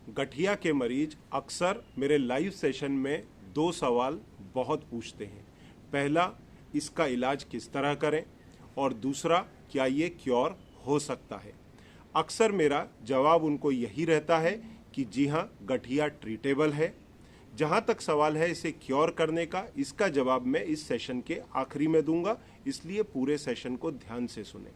गठिया के मरीज अक्सर मेरे लाइव सेशन में दो सवाल बहुत पूछते हैं। पहला, इसका इलाज किस तरह करें, और दूसरा, क्या ये क्योर हो सकता है। अक्सर मेरा जवाब उनको यही रहता है कि जी हाँ, गठिया ट्रीटेबल है। जहाँ तक सवाल है इसे क्योर करने का, इसका जवाब मैं इस सेशन के आखिरी में दूंगा, इसलिए पूरे सेशन को ध्यान से सुने।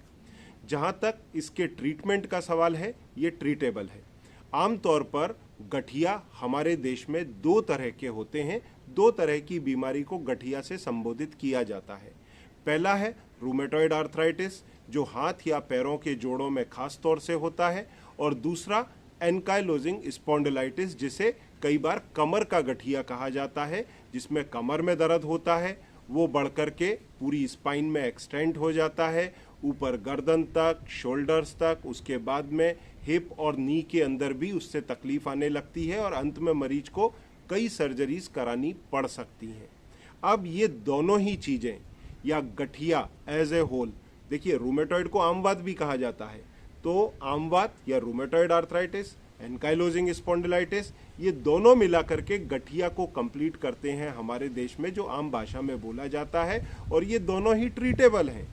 जहाँ तक इसके ट्रीटमेंट का सवाल है, ये ट्रीटेबल है। आमतौर पर गठिया हमारे देश में दो तरह के होते हैं। दो तरह की बीमारी को गठिया से संबोधित किया जाता है। पहला है रूमेटॉइड आर्थराइटिस, जो हाथ या पैरों के जोड़ों में खास तौर से होता है, और दूसरा एनकाइलोजिंग स्पॉन्डिलाइटिस, जिसे कई बार कमर का गठिया कहा जाता है, जिसमें कमर में दर्द होता है, वो बढ़कर के पूरी स्पाइन में एक्सटेंड हो जाता है, ऊपर गर्दन तक, शोल्डर्स तक, उसके बाद में हिप और नी के अंदर भी उससे तकलीफ आने लगती है, और अंत में मरीज को कई सर्जरीज करानी पड़ सकती हैं। अब ये दोनों ही चीजें या गठिया एज ए होल, देखिए रूमेटॉइड को आमवात भी कहा जाता है, तो आमवात या रूमेटॉइड आर्थराइटिस, एनकाइलोजिंग स्पॉन्डिलाइटिस, ये दोनों मिला करके गठिया को कंप्लीट करते हैं हमारे देश में, जो आम भाषा में बोला जाता है, और ये दोनों ही ट्रीटेबल हैं।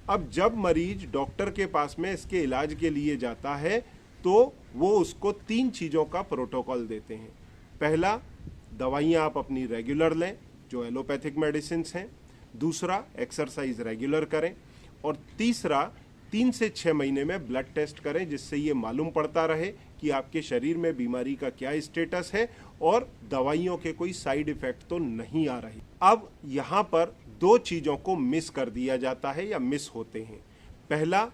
अब जब मरीज डॉक्टर के पास में इसके इलाज के लिए जाता है तो वो उसको तीन चीज़ों का प्रोटोकॉल देते हैं। पहला, दवाइयाँ आप अपनी रेगुलर लें, जो एलोपैथिक मेडिसिन हैं। दूसरा, एक्सरसाइज रेगुलर करें। और तीसरा, 3 से 6 महीने में ब्लड टेस्ट करें, जिससे ये मालूम पड़ता रहे कि आपके शरीर में बीमारी का क्या स्टेटस है और दवाइयों के कोई साइड इफेक्ट तो नहीं आ रही। अब यहाँ पर दो चीज़ों को मिस कर दिया जाता है या मिस होते हैं। पहला,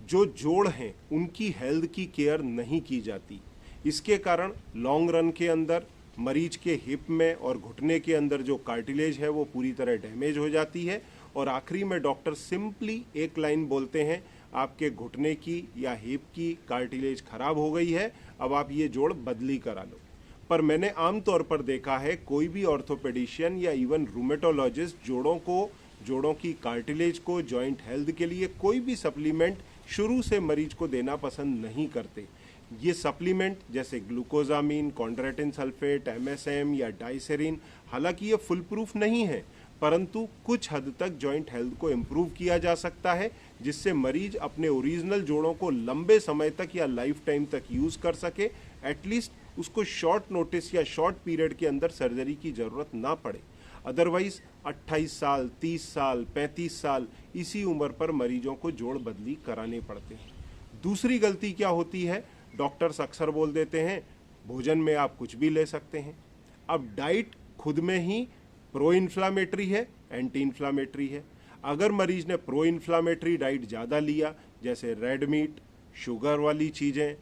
जो जोड़ हैं उनकी हेल्थ की केयर नहीं की जाती। इसके कारण लॉन्ग रन के अंदर मरीज के हिप में और घुटने के अंदर जो कार्टिलेज है वो पूरी तरह डैमेज हो जाती है, और आखिरी में डॉक्टर सिंपली एक लाइन बोलते हैं, आपके घुटने की या हिप की कार्टिलेज खराब हो गई है, अब आप ये जोड़ बदली करा लो। पर मैंने आमतौर पर देखा है कोई भी ऑर्थोपेडिशियन या इवन रूमेटोलॉजिस्ट जोड़ों की कार्टिलेज को, जॉइंट हेल्थ के लिए कोई भी सप्लीमेंट शुरू से मरीज को देना पसंद नहीं करते। ये सप्लीमेंट जैसे ग्लूकोजामिन, कॉन्ड्रेटिन सल्फेट, MSM या डाइसेरिन, हालांकि ये फुल प्रूफ नहीं है, परंतु कुछ हद तक जॉइंट हेल्थ को इम्प्रूव किया जा सकता है, जिससे मरीज अपने ओरिजिनल जोड़ों को लंबे समय तक या लाइफ टाइम तक यूज कर सके। एटलीस्ट उसको शॉर्ट नोटिस या शॉर्ट पीरियड के अंदर सर्जरी की जरूरत ना पड़े। अदरवाइज 28 साल, 30 साल, 35 साल, इसी उम्र पर मरीजों को जोड़ बदली कराने पड़ते हैं। दूसरी गलती क्या होती है, डॉक्टर्स अक्सर बोल देते हैं भोजन में आप कुछ भी ले सकते हैं। अब डाइट खुद में ही प्रो इन्फ्लामेटरी है, एंटी इन्फ्लामेटरी है। अगर मरीज ने प्रो इन्फ्लामेटरी डाइट ज़्यादा लिया, जैसे रेड मीट, शुगर वाली चीज़ें,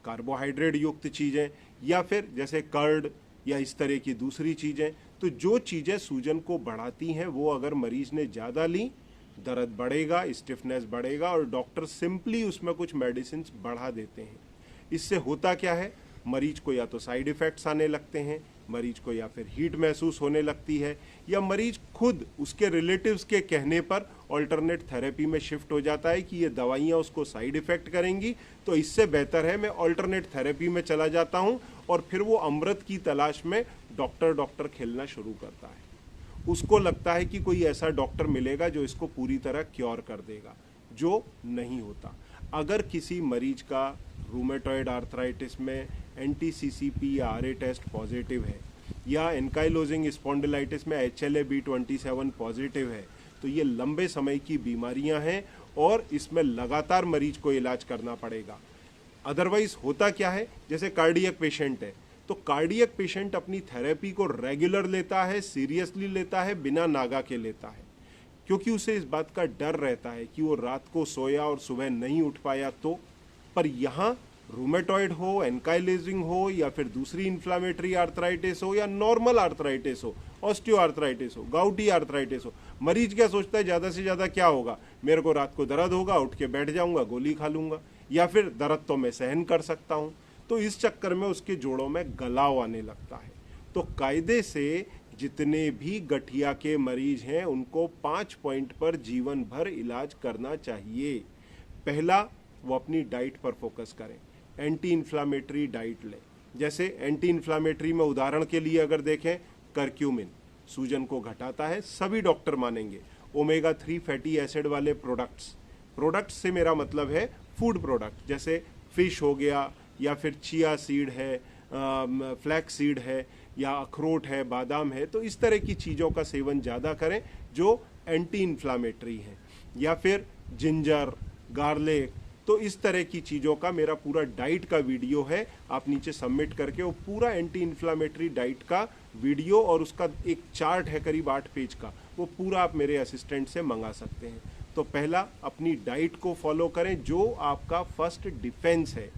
कार्बोहाइड्रेट युक्त चीज़ें, या फिर जैसे कर्ड या इस तरह की दूसरी चीज़ें, तो जो चीज़ें सूजन को बढ़ाती हैं वो अगर मरीज ने ज़्यादा ली, दर्द बढ़ेगा, स्टिफनेस बढ़ेगा, और डॉक्टर सिंपली उसमें कुछ मेडिसिन बढ़ा देते हैं। इससे होता क्या है, मरीज को या तो साइड इफ़ेक्ट्स आने लगते हैं, मरीज को या फिर हीट महसूस होने लगती है, या मरीज खुद उसके रिलेटिव्स के कहने पर ऑल्टरनेट थेरेपी में शिफ्ट हो जाता है कि ये दवाइयाँ उसको साइड इफ़ेक्ट करेंगी, तो इससे बेहतर है मैं ऑल्टरनेट थेरेपी में चला जाता हूँ। और फिर वो अमृत की तलाश में डॉक्टर खेलना शुरू करता है। उसको लगता है कि कोई ऐसा डॉक्टर मिलेगा जो इसको पूरी तरह क्योर कर देगा, जो नहीं होता। अगर किसी मरीज का रूमेटॉइड आर्थराइटिस में NTCCP या RA टेस्ट पॉजिटिव है, या एनकाइलोजिंग स्पॉन्डिलाइटिस में HLA-B27 पॉजिटिव है, तो ये लंबे समय की बीमारियां हैं और इसमें लगातार मरीज को इलाज करना पड़ेगा। अदरवाइज होता क्या है, जैसे कार्डियक पेशेंट है, तो कार्डियक पेशेंट अपनी थेरेपी को रेगुलर लेता है, सीरियसली लेता है, बिना नागा के लेता है, क्योंकि उसे इस बात का डर रहता है कि वो रात को सोया और सुबह नहीं उठ पाया तो। पर यहाँ रूमेटॉइड हो, एनकाइलोजिंग हो, या फिर दूसरी इन्फ्लामेटरी आर्थराइटिस हो, या नॉर्मल आर्थराइटिस हो, ऑस्टियो आर्थराइटिस हो, गाउटी आर्थराइटिस हो, मरीज क्या सोचता है ज़्यादा से ज़्यादा क्या होगा, मेरे को रात को दर्द होगा, उठ के बैठ जाऊंगा, गोली खा लूंगा, या फिर दर्द तो मैं सहन कर सकता हूँ। तो इस चक्कर में उसके जोड़ों में गलाव आने लगता है। तो कायदे से जितने भी गठिया के मरीज हैं उनको 5 पॉइंट पर जीवन भर इलाज करना चाहिए। पहला, वो अपनी डाइट पर फोकस करें, एंटी इन्फ्लामेटरी डाइट लें। जैसे एंटी इन्फ्लामेटरी में उदाहरण के लिए अगर देखें, करक्यूमिन सूजन को घटाता है, सभी डॉक्टर मानेंगे। ओमेगा 3 फैटी एसिड वाले प्रोडक्ट्स से मेरा मतलब है फूड प्रोडक्ट, जैसे फिश हो गया, या फिर चिया सीड है, फ्लैक्स सीड है, या अखरोट है, बादाम है, तो इस तरह की चीज़ों का सेवन ज़्यादा करें जो एंटी इन्फ्लामेटरी है, या फिर जिंजर, गार्लिक। तो इस तरह की चीज़ों का मेरा पूरा डाइट का वीडियो है, आप नीचे सबमिट करके वो पूरा एंटी इन्फ्लामेटरी डाइट का वीडियो और उसका एक चार्ट है करीब 8 पेज का, वो पूरा आप मेरे असिस्टेंट से मंगा सकते हैं। तो पहला अपनी डाइट को फॉलो करें जो आपका फर्स्ट डिफेंस है।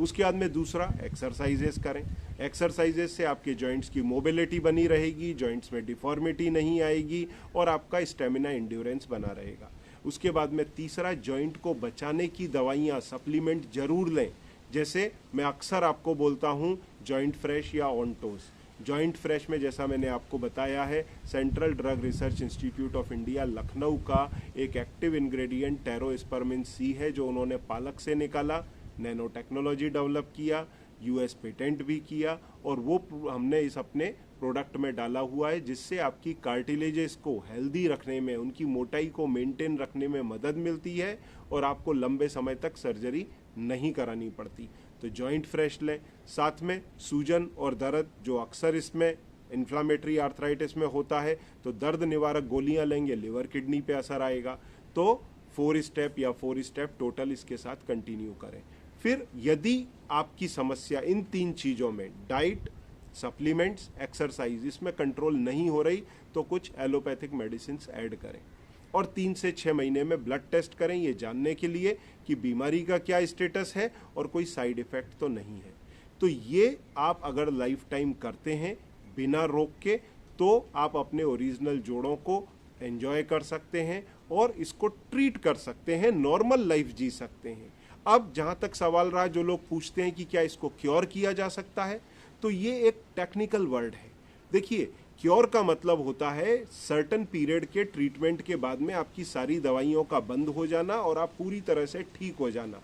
उसके बाद में दूसरा, एक्सरसाइजेस करें। एक्सरसाइजेस से आपके जॉइंट्स की मोबिलिटी बनी रहेगी, जॉइंट्स में डिफॉर्मिटी नहीं आएगी और आपका स्टेमिना इंड्योरेंस बना रहेगा। उसके बाद में तीसरा, जॉइंट को बचाने की दवाइयाँ, सप्लीमेंट जरूर लें। जैसे मैं अक्सर आपको बोलता हूँ जॉइंट फ्रेश या ऑनटोस। जॉइंट फ्रेश में जैसा मैंने आपको बताया है, central drug research institute of India Lucknow का एक एक्टिव इंग्रेडिएंट टेरोस्पर्मिन सी है जो उन्होंने पालक से निकाला, नैनो टेक्नोलॉजी डेवलप किया, यूएस पेटेंट भी किया, और वो हमने इस अपने प्रोडक्ट में डाला हुआ है, जिससे आपकी कार्टिलेजेस को हेल्दी रखने में, उनकी मोटाई को मेंटेन रखने में मदद मिलती है और आपको लंबे समय तक सर्जरी नहीं करानी पड़ती। तो जॉइंट फ्रेश लें। साथ में सूजन और दर्द जो अक्सर इसमें इन्फ्लामेटरी आर्थराइटिस में होता है, तो दर्द निवारक गोलियां लेंगे, लिवर किडनी पे असर आएगा। तो 4 स्टेप या 4 स्टेप टोटल इसके साथ कंटिन्यू करें। फिर यदि आपकी समस्या इन 3 चीज़ों में, डाइट, सप्लीमेंट्स, एक्सरसाइज, इसमें कंट्रोल नहीं हो रही, तो कुछ एलोपैथिक मेडिसिन ऐड करें और 3 से 6 महीने में ब्लड टेस्ट करें, ये जानने के लिए कि बीमारी का क्या स्टेटस है और कोई साइड इफेक्ट तो नहीं है। तो ये आप अगर लाइफ टाइम करते हैं बिना रोक के, तो आप अपने ओरिजिनल जोड़ों को एंजॉय कर सकते हैं और इसको ट्रीट कर सकते हैं, नॉर्मल लाइफ जी सकते हैं। अब जहां तक सवाल रहा, जो लोग पूछते हैं कि क्या इसको क्योर किया जा सकता है, तो ये एक टेक्निकल वर्ड है। देखिए, क्योर का मतलब होता है सर्टेन पीरियड के ट्रीटमेंट के बाद में आपकी सारी दवाइयों का बंद हो जाना और आप पूरी तरह से ठीक हो जाना।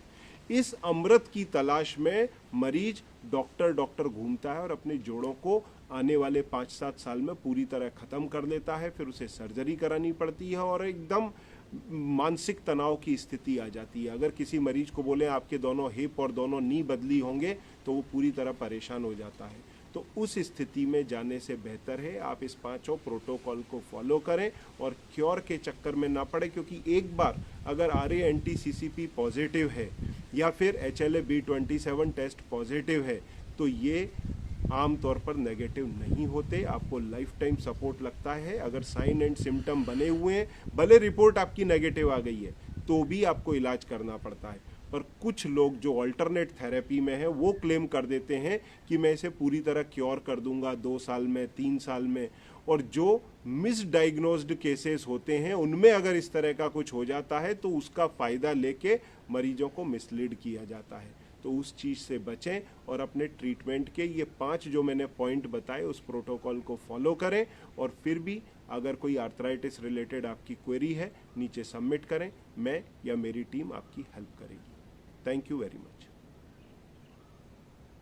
इस अमृत की तलाश में मरीज डॉक्टर घूमता है और अपने जोड़ों को आने वाले 5-7 साल में पूरी तरह खत्म कर लेता है। फिर उसे सर्जरी करानी पड़ती है और एकदम मानसिक तनाव की स्थिति आ जाती है। अगर किसी मरीज को बोले आपके दोनों हिप और दोनों नी बदली होंगे, तो वो पूरी तरह परेशान हो जाता है। तो उस स्थिति में जाने से बेहतर है आप इस 5 प्रोटोकॉल को फॉलो करें और क्योर के चक्कर में ना पड़े, क्योंकि एक बार अगर RA-anti-CCP पॉजिटिव है या फिर HLA-B27 टेस्ट पॉजिटिव है, तो ये आमतौर पर नेगेटिव नहीं होते, आपको लाइफ टाइम सपोर्ट लगता है। अगर साइन एंड सिम्टम बने हुए हैं, भले रिपोर्ट आपकी नेगेटिव आ गई है, तो भी आपको इलाज करना पड़ता है। पर कुछ लोग जो अल्टरनेट थेरेपी में है, वो क्लेम कर देते हैं कि मैं इसे पूरी तरह क्योर कर दूंगा 2 साल में, 3 साल में, और जो मिसडाइग्नोज्ड केसेस होते हैं उनमें अगर इस तरह का कुछ हो जाता है तो उसका फायदा लेके मरीजों को मिसलीड किया जाता है। तो उस चीज़ से बचें और अपने ट्रीटमेंट के ये 5 जो मैंने पॉइंट बताए उस प्रोटोकॉल को फॉलो करें। और फिर भी अगर कोई आर्थराइटिस रिलेटेड आपकी क्वेरी है, नीचे सबमिट करें, मैं या मेरी टीम आपकी हेल्प करेगी। Thank you very much.